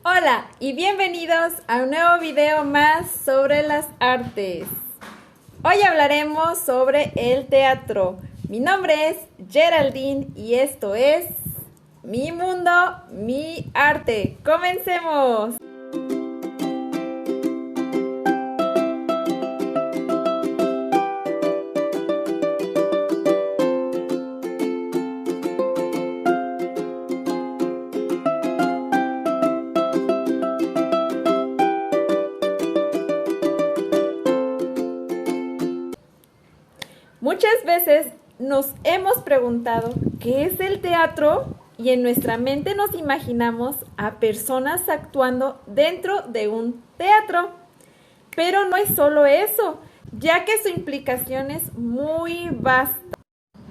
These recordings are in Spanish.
Hola y bienvenidos a un nuevo video más sobre las artes. Hoy hablaremos sobre el teatro. Mi nombre es Geraldine y esto es Mi Mundo, Mi Arte. ¡Comencemos! Muchas veces nos hemos preguntado ¿qué es el teatro? Y en nuestra mente nos imaginamos a personas actuando dentro de un teatro. Pero no es solo eso, ya que su implicación es muy vasta.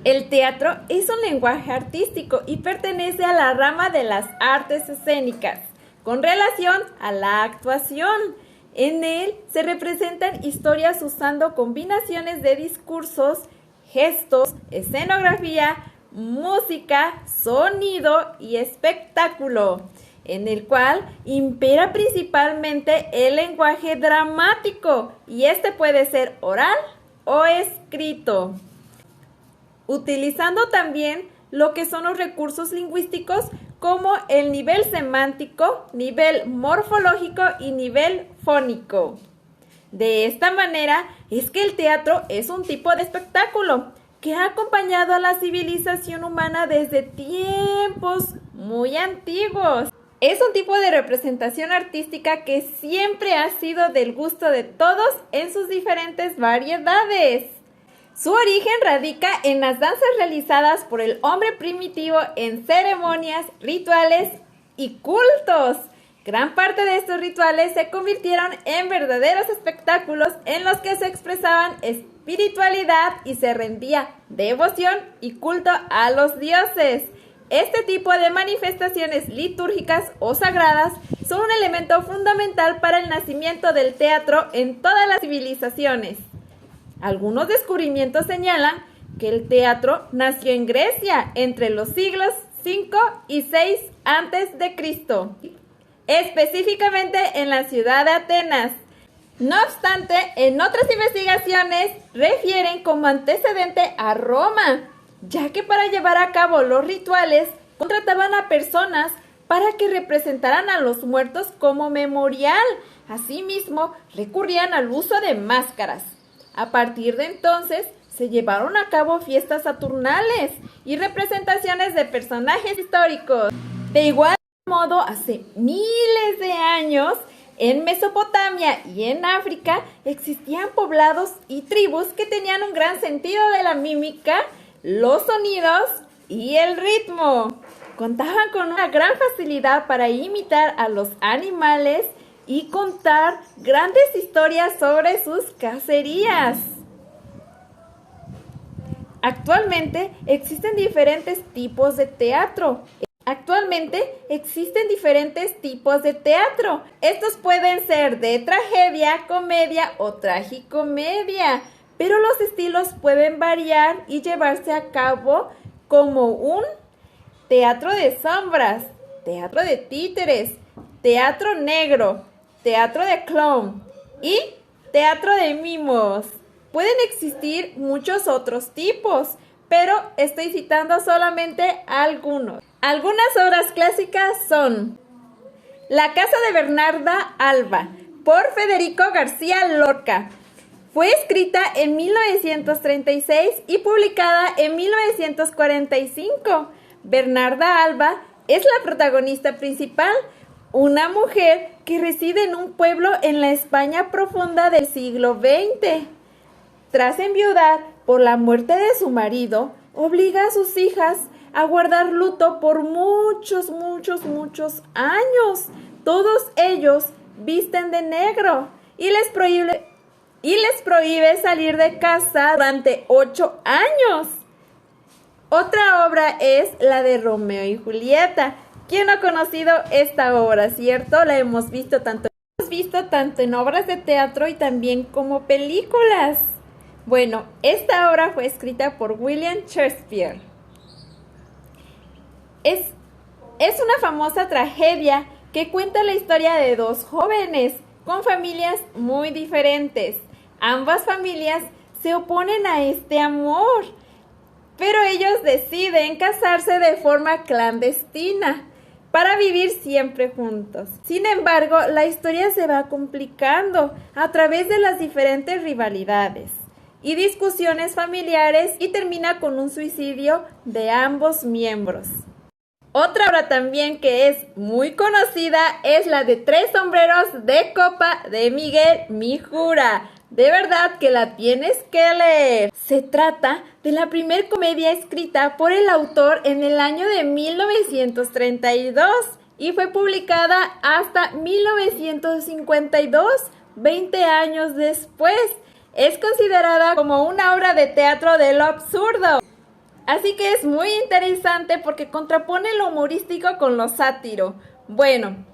El teatro es un lenguaje artístico y pertenece a la rama de las artes escénicas, con relación a la actuación. En él se representan historias usando combinaciones de discursos, gestos, escenografía, música, sonido y espectáculo, en el cual impera principalmente el lenguaje dramático y este puede ser oral o escrito, utilizando también lo que son los recursos lingüísticos como el nivel semántico, nivel morfológico y nivel fónico. De esta manera es que el teatro es un tipo de espectáculo que ha acompañado a la civilización humana desde tiempos muy antiguos. Es un tipo de representación artística que siempre ha sido del gusto de todos en sus diferentes variedades. Su origen radica en las danzas realizadas por el hombre primitivo en ceremonias, rituales y cultos. Gran parte de estos rituales se convirtieron en verdaderos espectáculos en los que se expresaban espiritualidad y se rendía devoción y culto a los dioses. Este tipo de manifestaciones litúrgicas o sagradas son un elemento fundamental para el nacimiento del teatro en todas las civilizaciones. Algunos descubrimientos señalan que el teatro nació en Grecia entre los siglos V y VI a.C., específicamente en la ciudad de Atenas. No obstante, en otras investigaciones refieren como antecedente a Roma, ya que para llevar a cabo los rituales contrataban a personas para que representaran a los muertos como memorial. Asimismo, recurrían al uso de máscaras. A partir de entonces, se llevaron a cabo fiestas saturnales y representaciones de personajes históricos. De igual modo, hace miles de años, en Mesopotamia y en África, existían poblados y tribus que tenían un gran sentido de la mímica, los sonidos y el ritmo. Contaban con una gran facilidad para imitar a los animales y contar grandes historias sobre sus cacerías. Actualmente existen diferentes tipos de teatro. Estos pueden ser de tragedia, comedia o tragicomedia, pero los estilos pueden variar y llevarse a cabo como un teatro de sombras, teatro de títeres, teatro negro, teatro de clown y teatro de mimos. Pueden existir muchos otros tipos, pero estoy citando solamente algunos. Algunas obras clásicas son La casa de Bernarda Alba, por Federico García Lorca. Fue escrita en 1936 y publicada en 1945. Bernarda Alba es la protagonista principal, una mujer que reside en un pueblo en la España profunda del siglo XX. Tras enviudar por la muerte de su marido, obliga a sus hijas a guardar luto por muchos años. Todos ellos visten de negro y les prohíbe salir de casa durante 8 años. Otra obra es la de Romeo y Julieta. ¿Quién no ha conocido esta obra, cierto? La hemos visto tanto en obras de teatro y también como películas. Bueno, esta obra fue escrita por William Shakespeare. Es una famosa tragedia que cuenta la historia de dos jóvenes con familias muy diferentes. Ambas familias se oponen a este amor, pero ellos deciden casarse de forma clandestina para vivir siempre juntos. Sin embargo, la historia se va complicando a través de las diferentes rivalidades y discusiones familiares y termina con un suicidio de ambos miembros. Otra obra también que es muy conocida es la de Tres sombreros de copa de Miguel Mijura. De verdad que la tienes que leer. Se trata de la primer comedia escrita por el autor en el año de 1932 y fue publicada hasta 1952, 20 años después. Es considerada como una obra de teatro de lo absurdo. Así que es muy interesante porque contrapone lo humorístico con lo sátiro. Bueno,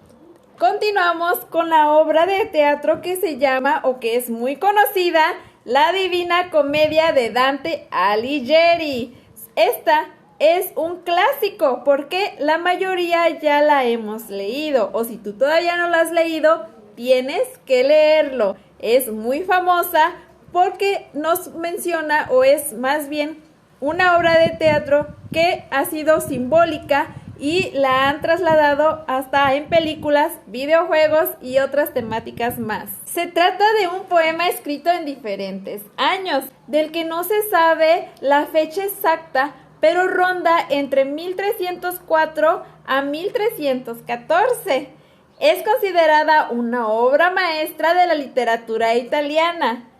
continuamos con la obra de teatro que se llama, o que es muy conocida, La Divina Comedia de Dante Alighieri. Esta es un clásico porque la mayoría ya la hemos leído, o si tú todavía no la has leído, tienes que leerlo. Es muy famosa porque nos menciona, o es más bien una obra de teatro que ha sido simbólica y la han trasladado hasta en películas, videojuegos y otras temáticas más. Se trata de un poema escrito en diferentes años, del que no se sabe la fecha exacta, pero ronda entre 1304 a 1314. Es considerada una obra maestra de la literatura italiana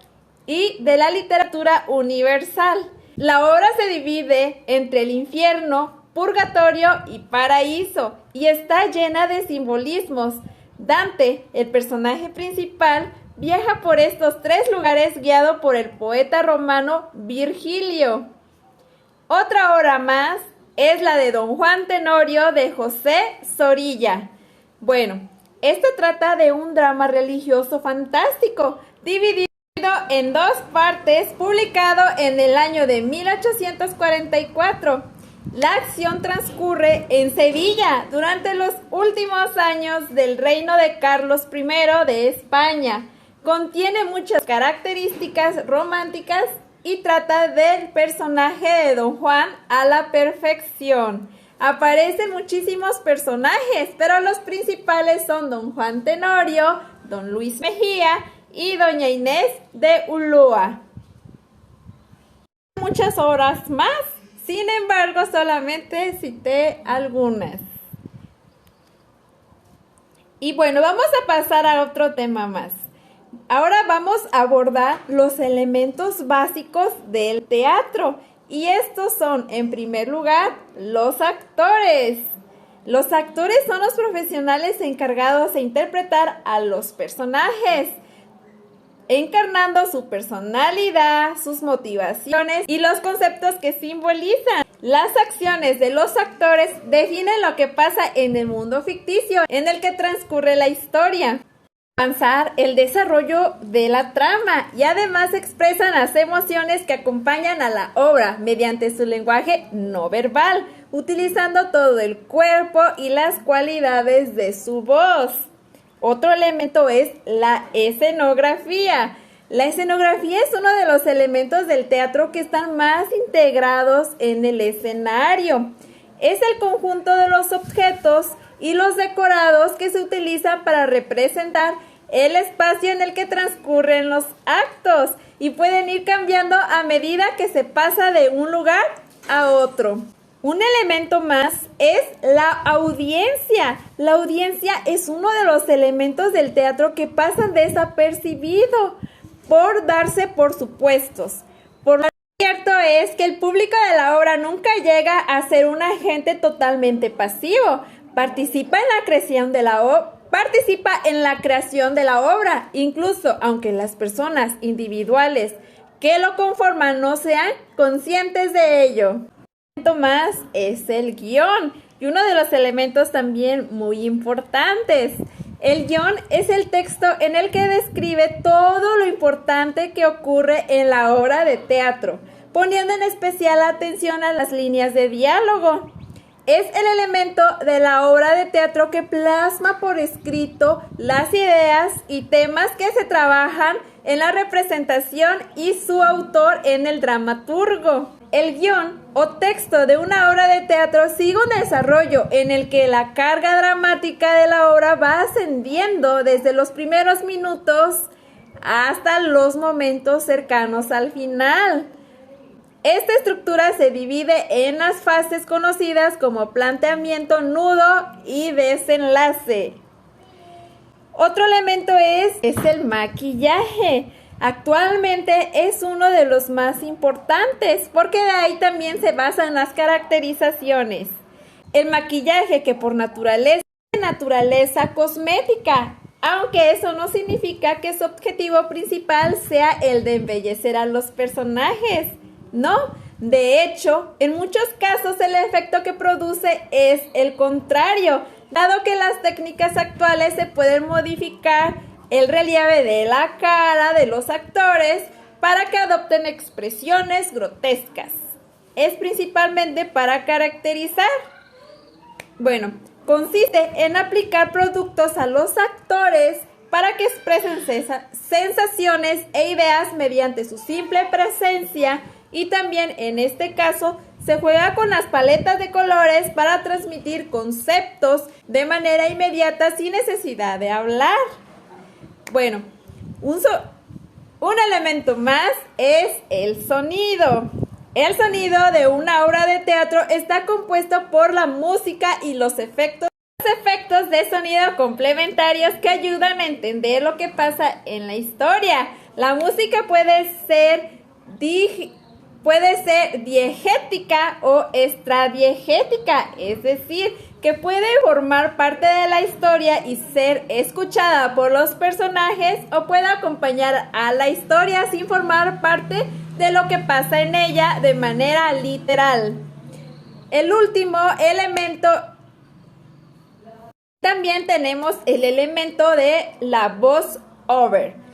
y de la literatura universal. La obra se divide entre el infierno, purgatorio y paraíso, y está llena de simbolismos. Dante, el personaje principal, viaja por estos tres lugares guiado por el poeta romano Virgilio. Otra obra más es la de Don Juan Tenorio de José Zorrilla. Bueno, este trata de un drama religioso fantástico, dividido en dos partes, publicado en el año de 1844. La acción transcurre en Sevilla durante los últimos años del reino de Carlos I de España. Contiene muchas características románticas y trata del personaje de Don Juan a la perfección. Aparecen muchísimos personajes, pero los principales son Don Juan Tenorio, Don Luis Mejía y Doña Inés de Ulloa. Muchas obras más, sin embargo, solamente cité algunas. Y bueno, vamos a pasar a otro tema más. Ahora vamos a abordar los elementos básicos del teatro. Y estos son, en primer lugar, los actores. Los actores son los profesionales encargados de interpretar a los personajes, encarnando su personalidad, sus motivaciones y los conceptos que simbolizan. Las acciones de los actores definen lo que pasa en el mundo ficticio en el que transcurre la historia. Avanzar el desarrollo de la trama y además expresan las emociones que acompañan a la obra mediante su lenguaje no verbal, utilizando todo el cuerpo y las cualidades de su voz. Otro elemento es la escenografía. La escenografía es uno de los elementos del teatro que están más integrados en el escenario. Es el conjunto de los objetos y los decorados que se utilizan para representar el espacio en el que transcurren los actos y pueden ir cambiando a medida que se pasa de un lugar a otro. Un elemento más es la audiencia. La audiencia es uno de los elementos del teatro que pasan desapercibido por darse por supuestos. Por lo cierto es que el público de la obra nunca llega a ser un agente totalmente pasivo. Participa en la creación de la obra, incluso aunque las personas individuales que lo conforman no sean conscientes de ello. Más es el guión y uno de los elementos también muy importantes. El guión es el texto en el que describe todo lo importante que ocurre en la obra de teatro, poniendo en especial atención a las líneas de diálogo. es el elemento de la obra de teatro que plasma por escrito las ideas y temas que se trabajan en la representación y su autor en el dramaturgo. El guión o texto de una obra de teatro sigue un desarrollo en el que la carga dramática de la obra va ascendiendo desde los primeros minutos hasta los momentos cercanos al final. Esta estructura se divide en las fases conocidas como planteamiento, nudo y desenlace. Otro elemento es el maquillaje. Actualmente es uno de los más importantes porque de ahí también se basan las caracterizaciones. El maquillaje, que por naturaleza es de naturaleza cosmética, aunque eso no significa que su objetivo principal sea el de embellecer a los personajes. No, de hecho, en muchos casos el efecto que produce es el contrario, dado que las técnicas actuales se pueden modificar el relieve de la cara de los actores para que adopten expresiones grotescas. Es principalmente para caracterizar. Bueno, consiste en aplicar productos a los actores para que expresen sensaciones e ideas mediante su simple presencia. Y también en este caso se juega con las paletas de colores para transmitir conceptos de manera inmediata sin necesidad de hablar. Bueno, un elemento más es el sonido. El sonido de una obra de teatro está compuesto por la música y los efectos de sonido complementarios que ayudan a entender lo que pasa en la historia. La música puede ser diegética o extradiegética, es decir, que puede formar parte de la historia y ser escuchada por los personajes o puede acompañar a la historia sin formar parte de lo que pasa en ella de manera literal. El último elemento, también tenemos el elemento de la voz over.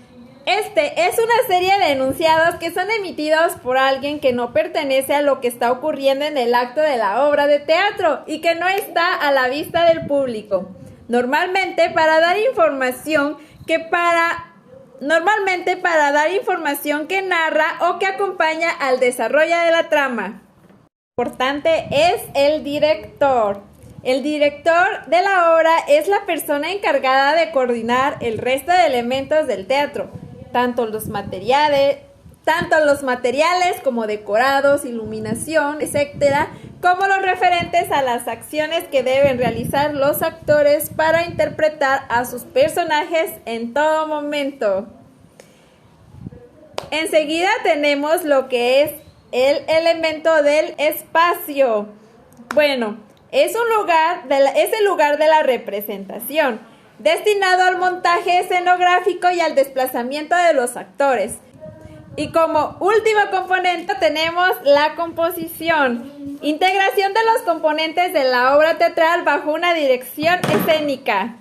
Este es una serie de enunciados que son emitidos por alguien que no pertenece a lo que está ocurriendo en el acto de la obra de teatro y que no está a la vista del público. Normalmente para dar información que narra o que acompaña al desarrollo de la trama. Lo importante es el director. El director de la obra es la persona encargada de coordinar el resto de elementos del teatro. Tanto los materiales como decorados, iluminación, etcétera, como los referentes a las acciones que deben realizar los actores para interpretar a sus personajes en todo momento. Enseguida tenemos lo que es el elemento del espacio. Bueno, es el lugar de la representación, destinado al montaje escenográfico y al desplazamiento de los actores. Y como último componente tenemos la composición, integración de los componentes de la obra teatral bajo una dirección escénica.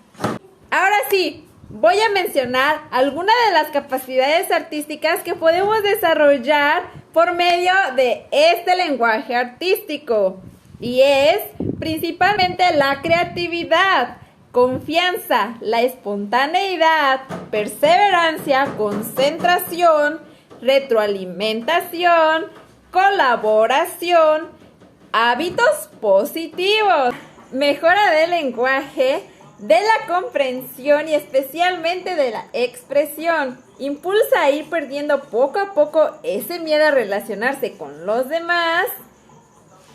Ahora sí, voy a mencionar algunas de las capacidades artísticas que podemos desarrollar por medio de este lenguaje artístico. Y es principalmente la creatividad, confianza, la espontaneidad, perseverancia, concentración, retroalimentación, colaboración, hábitos positivos, mejora del lenguaje, de la comprensión y especialmente de la expresión. Impulsa a ir perdiendo poco a poco ese miedo a relacionarse con los demás.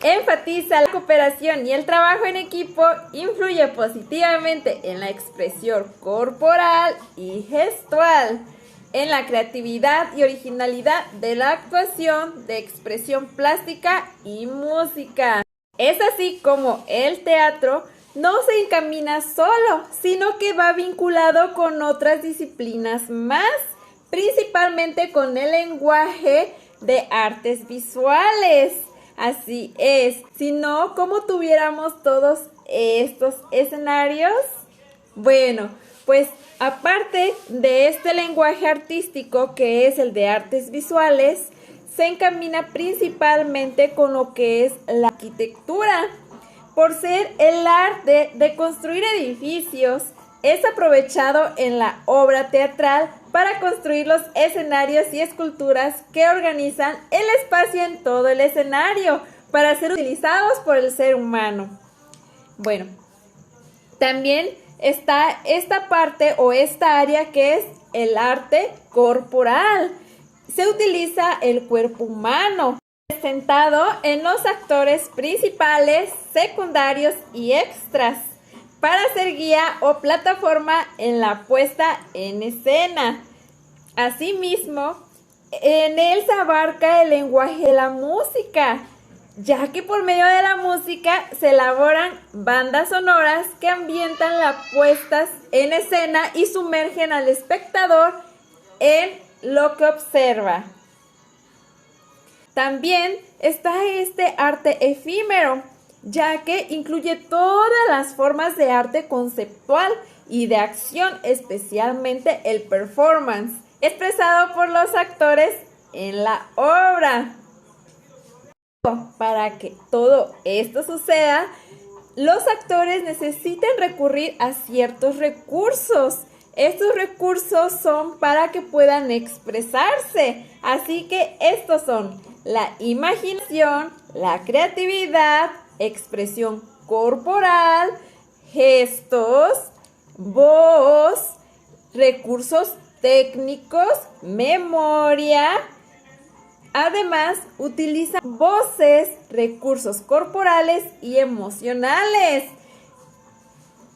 Enfatiza la cooperación y el trabajo en equipo, influye positivamente en la expresión corporal y gestual, en la creatividad y originalidad de la actuación, de expresión plástica y música. Es así como el teatro no se encamina solo, sino que va vinculado con otras disciplinas más, principalmente con el lenguaje de artes visuales. Así es, si no, ¿cómo tuviéramos todos estos escenarios? Bueno, pues aparte de este lenguaje artístico que es el de artes visuales, se encamina principalmente con lo que es la arquitectura. por ser el arte de construir edificios, es aprovechado en la obra teatral para construir los escenarios y esculturas que organizan el espacio en todo el escenario para ser utilizados por el ser humano. Bueno, también está esta parte o esta área que es el arte corporal. Se utiliza el cuerpo humano, presentado en los actores principales, secundarios y extras, para ser guía o plataforma en la puesta en escena. Asimismo, en él se abarca el lenguaje de la música, ya que por medio de la música se elaboran bandas sonoras que ambientan las puestas en escena y sumergen al espectador en lo que observa. También está este arte efímero, ya que incluye todas las formas de arte conceptual y de acción, especialmente el performance, expresado por los actores en la obra. Para que todo esto suceda, los actores necesitan recurrir a ciertos recursos. Estos recursos son para que puedan expresarse. Así que estos son la imaginación, la creatividad, expresión corporal, gestos, voz, recursos técnicos, memoria. Además, utiliza voces, recursos corporales y emocionales,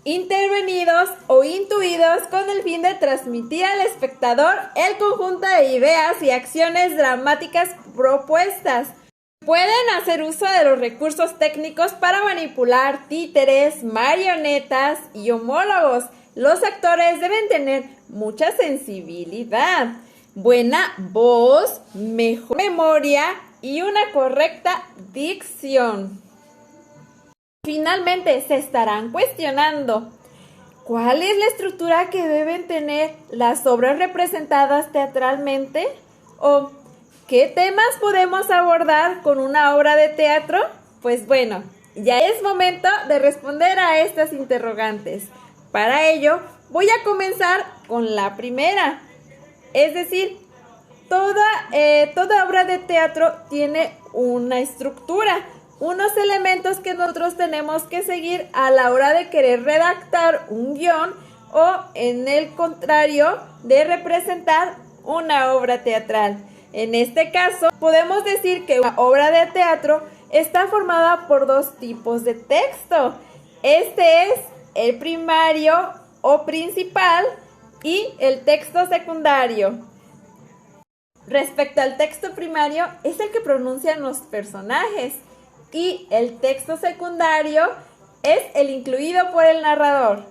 intervenidos o intuidos con el fin de transmitir al espectador el conjunto de ideas y acciones dramáticas propuestas. Pueden hacer uso de los recursos técnicos para manipular títeres, marionetas y homólogos. Los actores deben tener mucha sensibilidad, buena voz, mejor memoria y una correcta dicción. Finalmente se estarán cuestionando, ¿cuál es la estructura que deben tener las obras representadas teatralmente? ¿O qué temas podemos abordar con una obra de teatro? Pues bueno, ya es momento de responder a estas interrogantes. Para ello, voy a comenzar con la primera. Es decir, toda obra de teatro tiene una estructura, unos elementos que nosotros tenemos que seguir a la hora de querer redactar un guión o, en el contrario, de representar una obra teatral. En este caso, podemos decir que una obra de teatro está formada por dos tipos de texto. Este es el primario o principal y el texto secundario. Respecto al texto primario, es el que pronuncian los personajes y el texto secundario es el incluido por el narrador.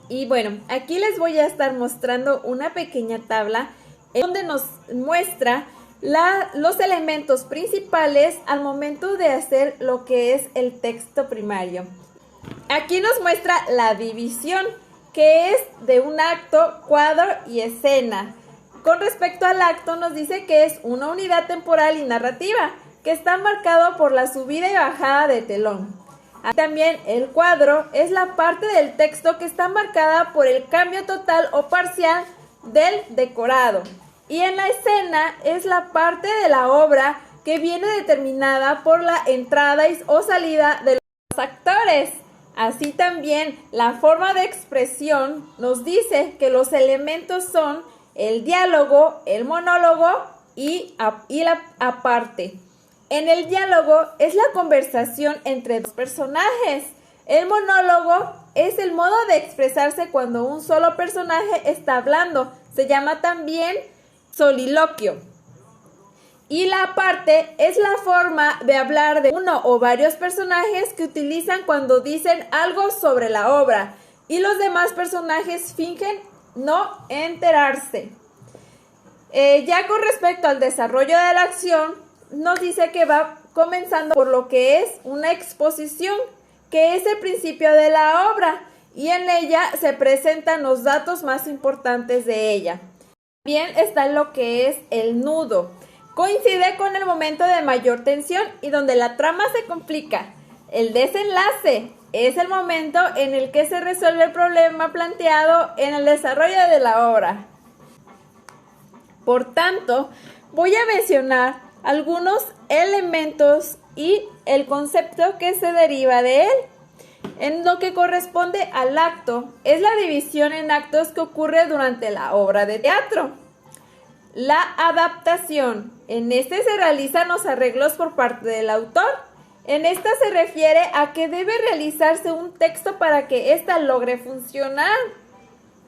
Y bueno, aquí les voy a estar mostrando una pequeña tabla en donde nos muestra los elementos principales al momento de hacer lo que es el texto primario. Aquí nos muestra la división, que es de un acto, cuadro y escena. Con respecto al acto, nos dice que es una unidad temporal y narrativa, que está marcado por la subida y bajada de telón. También el cuadro es la parte del texto que está marcada por el cambio total o parcial del decorado. Y en la escena es la parte de la obra que viene determinada por la entrada o salida de los actores. Así también la forma de expresión nos dice que los elementos son el diálogo, el monólogo y la aparte. En el diálogo es la conversación entre dos personajes. El monólogo es el modo de expresarse cuando un solo personaje está hablando. Se llama también soliloquio. Y la aparte es la forma de hablar de uno o varios personajes que utilizan cuando dicen algo sobre la obra y los demás personajes fingen no enterarse. Ya con respecto al desarrollo de la acción, nos dice que va comenzando por lo que es una exposición, que es el principio de la obra, y en ella se presentan los datos más importantes de ella. También está lo que es el nudo. Coincide con el momento de mayor tensión y donde la trama se complica. El desenlace es el momento en el que se resuelve el problema planteado en el desarrollo de la obra. Por tanto, voy a mencionar algunos elementos y el concepto que se deriva de él. En lo que corresponde al acto, es la división en actos que ocurre durante la obra de teatro. La adaptación. En este se realizan los arreglos por parte del autor. En esta se refiere a que debe realizarse un texto para que ésta logre funcionar.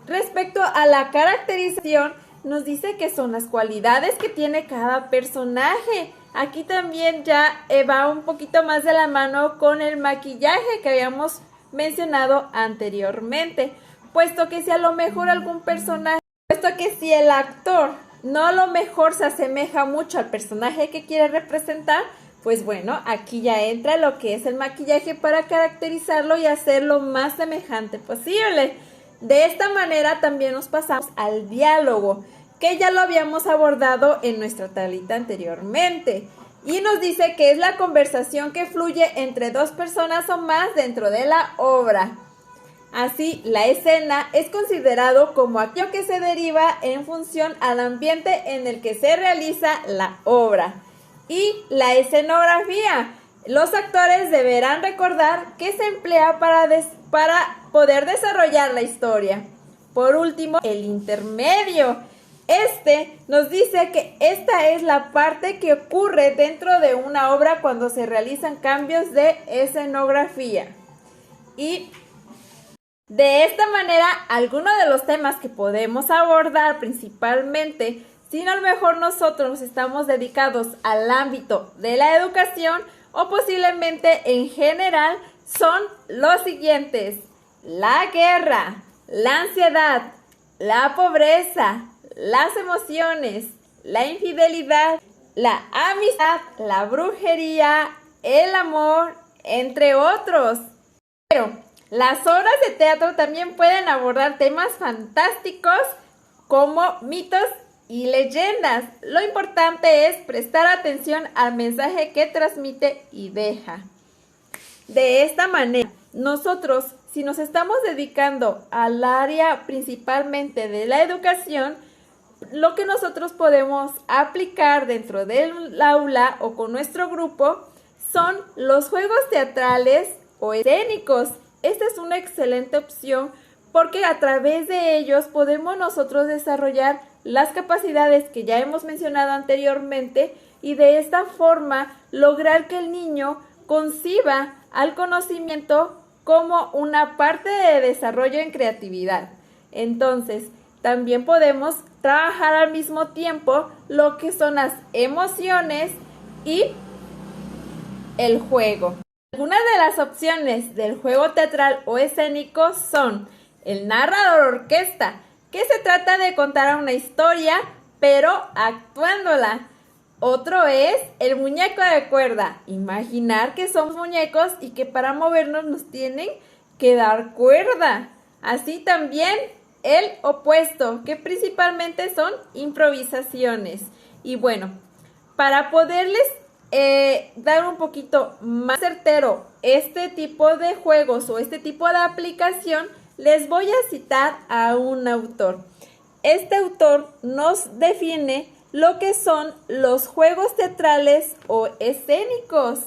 Respecto a la caracterización, nos dice que son las cualidades que tiene cada personaje. Aquí también ya va un poquito más de la mano con el maquillaje que habíamos mencionado anteriormente. Puesto que si a lo mejor algún personaje, puesto que si el actor no a lo mejor se asemeja mucho al personaje que quiere representar, pues bueno, aquí ya entra lo que es el maquillaje para caracterizarlo y hacerlo más semejante posible. De esta manera también nos pasamos al diálogo, que ya lo habíamos abordado en nuestra tablita anteriormente. Y nos dice que es la conversación que fluye entre dos personas o más dentro de la obra. Así, la escena es considerado como aquello que se deriva en función al ambiente en el que se realiza la obra. Y la escenografía. Los actores deberán recordar que se emplea para poder desarrollar la historia. Por último, el intermedio. Este nos dice que esta es la parte que ocurre dentro de una obra cuando se realizan cambios de escenografía. Y de esta manera, algunos de los temas que podemos abordar principalmente, si a lo mejor nosotros estamos dedicados al ámbito de la educación o posiblemente en general, son los siguientes: la guerra, la ansiedad, la pobreza, las emociones, la infidelidad, la amistad, la brujería, el amor, entre otros. Pero las obras de teatro también pueden abordar temas fantásticos como mitos y leyendas. Lo importante es prestar atención al mensaje que transmite y deja. De esta manera, nosotros, si nos estamos dedicando al área principalmente de la educación, lo que nosotros podemos aplicar dentro del aula o con nuestro grupo son los juegos teatrales o escénicos. Esta es una excelente opción porque a través de ellos podemos nosotros desarrollar las capacidades que ya hemos mencionado anteriormente y de esta forma lograr que el niño conciba al conocimiento como una parte de desarrollo en creatividad. Entonces, también podemos trabajar al mismo tiempo lo que son las emociones y el juego. Algunas de las opciones del juego teatral o escénico son el narrador orquesta, que se trata de contar una historia, pero actuándola. Otro es el muñeco de cuerda, imaginar que somos muñecos y que para movernos nos tienen que dar cuerda. Así también el opuesto, que principalmente son improvisaciones. Y bueno, para poderles dar un poquito más certero este tipo de juegos o este tipo de aplicación, les voy a citar a un autor. Este autor nos define lo que son los juegos teatrales o escénicos.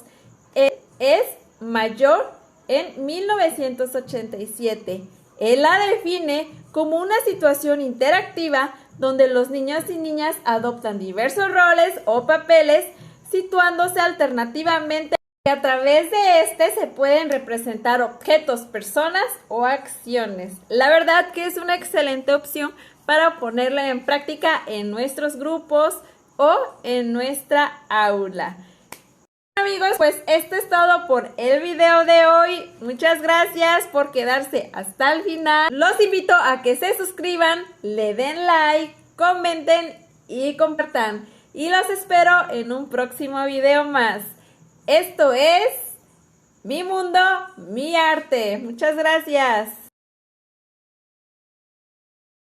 Es mayor en 1987. Él la define como una situación interactiva donde los niños y niñas adoptan diversos roles o papeles situándose alternativamente. A través de este se pueden representar objetos, personas o acciones. La verdad que es una excelente opción para ponerla en práctica en nuestros grupos o en nuestra aula. Amigos, pues esto es todo por el video de hoy. Muchas gracias por quedarse hasta el final. Los invito a que se suscriban, le den like, comenten y compartan. Y los espero en un próximo video más. Esto es Mi Mundo, Mi Arte. Muchas gracias.